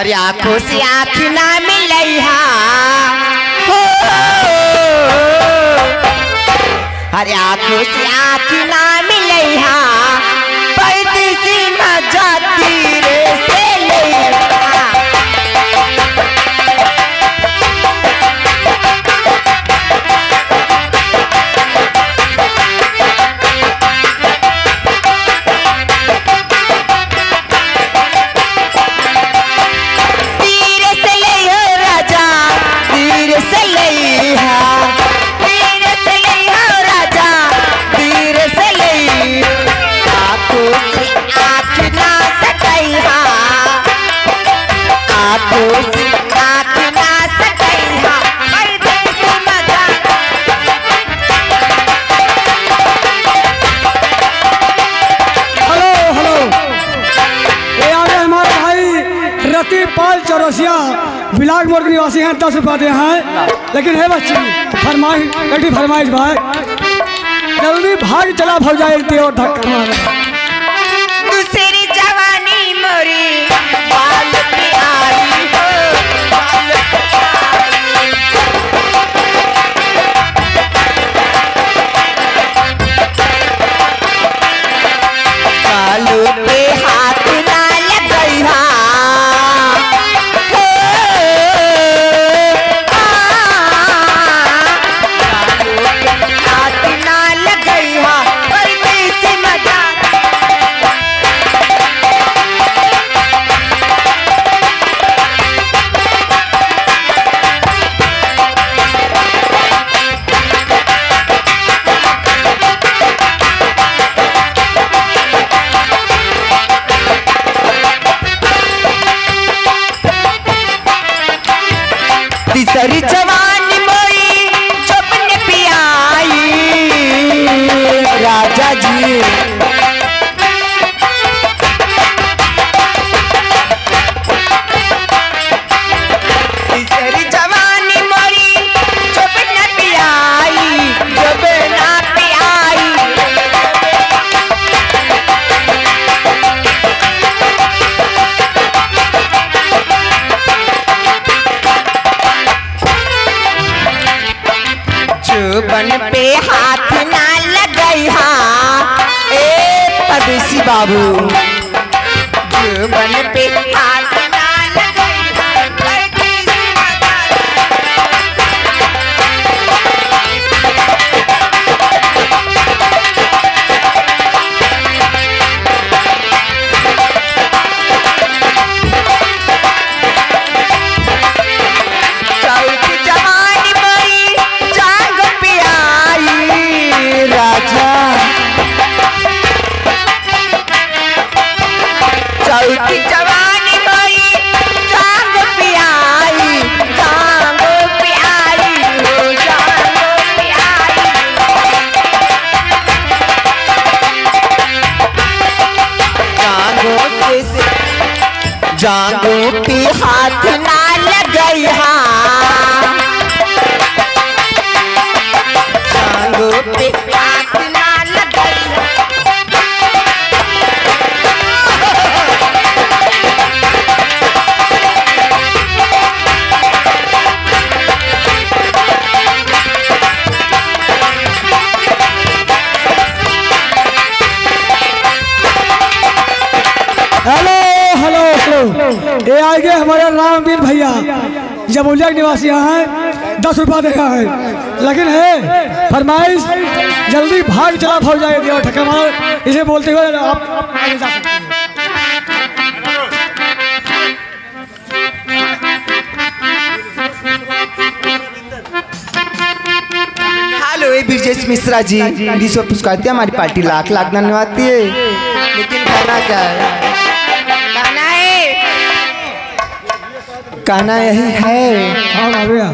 अरे आंखों से आँख ना मिलैहा हो, अरे आंखों से आँख ना मिलैहा परदेसी मजा तीरे से लैहा। पाल चौरसिया बिलाग मोड़ के निवासी हैं, 10 रुपया दे हैं। लेकिन है बच्ची फरमाइश भाई जल्दी भाग चला भौजाई और धक्का मारे दूसरी जवानी मोरी बाल पे आई हो, बालों पे हाथ ना लगैहा तीसरी जवानी मोरी चुपन पे आई राजा जी, तीसरी जवानी मोरी चुपन पे आई चुपना पे आई। चुबन पे हाथ ना लगैहा ए परदेसी बाबू, चुबन पे हाथ ना लगैहा परदेसी की जवानी मोरी जांग पे आई, जांग पे आई हो, जांग पे आई। जांगों पे हाथ ना लगैहा, जांगों पे हाथ ना लगैहा। हेलो हेलो हेलो ये आगे हमारे रामवीर भैया जमुलिया के निवासी हैं, 10 रुपया देखा है। लेकिन है फरमाइश जल्दी भाग चला भौजाई दिया ठक्का मार, इसे बोलते हुए आप आगे जा सकते हैं। हेलो ये ब्रिजेश मिश्रा जी, विश्व पुरस्कार हमारी पार्टी लाख लाख धन्यवाद है। लेकिन कहना क्या है, कहना यही है। हाँ भैया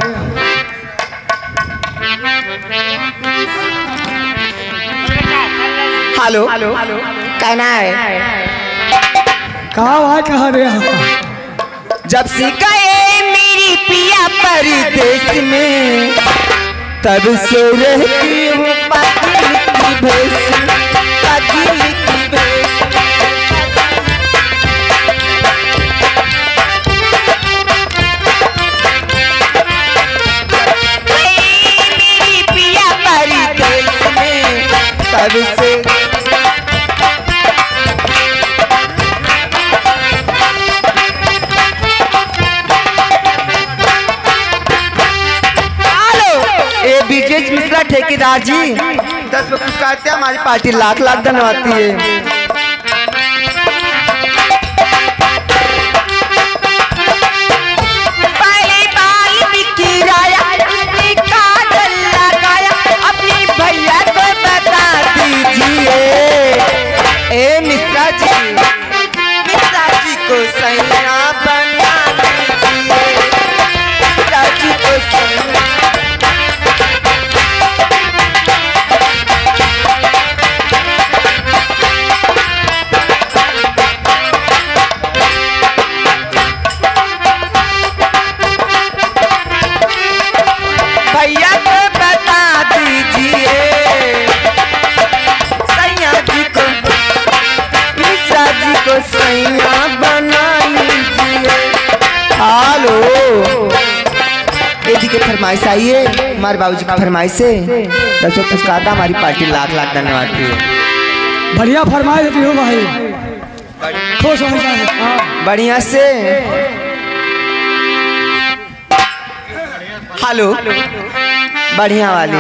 हेलो कहना है, कहाँ भाई कहाँ रे, जब से गए मेरी पिया परदेश में तब से रहती हूँ पागल की भेष, पागल की भेष। ठेकेदार जी 10 रुपये पुरस्कार हमारी पार्टी लाख लाख धन्यवाद है। ए मिश्रा जी को सैया बना दीजिए, मिश्रा जी को सैया। भैया को बता दीजिए, सैया बना लीजिए। हालो बेटी की फरमाइश आई है, हमारे बाबूजी की फरमाइश से 10 रुपये पुरस्कार था, हमारी पार्टी लाख लाख धन्यवाद है। बढ़िया फरमाइश देती हो भाई, खुश हो जाए बढ़िया से। हेलो बढ़िया वाली।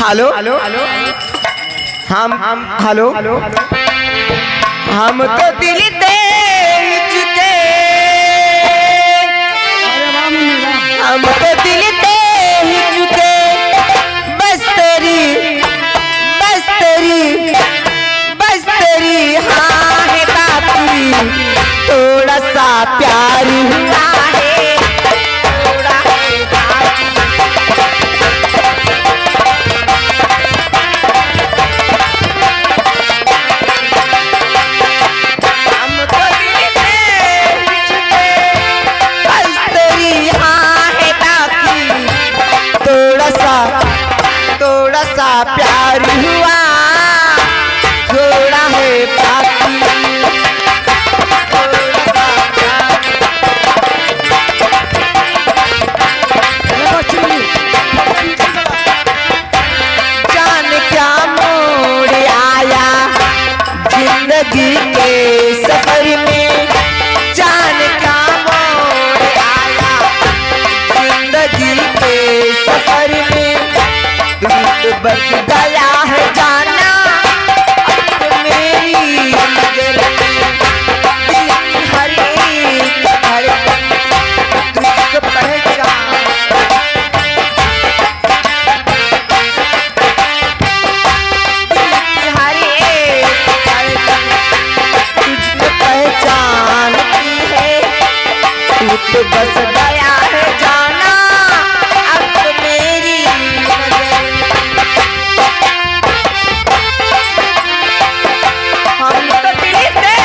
हेलो हम हेलो हम तो दिल दे चुके, हम तो दिल दे चुके, बस तेरी हाँ है बाकी, थोड़ा सा प्यार हुआ है, थोड़ा है बाकी। थोड़ा सा प्यार हुआ, थोड़ा है बाकी, थोड़ा सा प्यार। जान क्या मोड़ आया जिंदगी के सफर में, जान क्या मोड़ आया जिंदगी के सफर में, बस गया है जाना अब मेरी नजर में, दिल की हर एक धड़कन तुझको पहचान, दिल की हर एक धड़कन तुझको पहचानती है, तू तो बस गया है जाना अब मेरी नजर में। हम तो दिल दे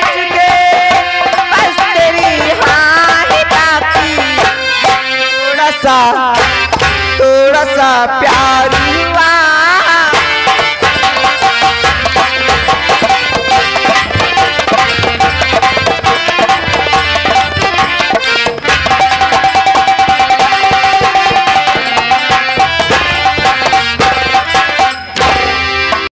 चुके, बस तेरी हाँ है बाकी, थोड़ा सा प्यार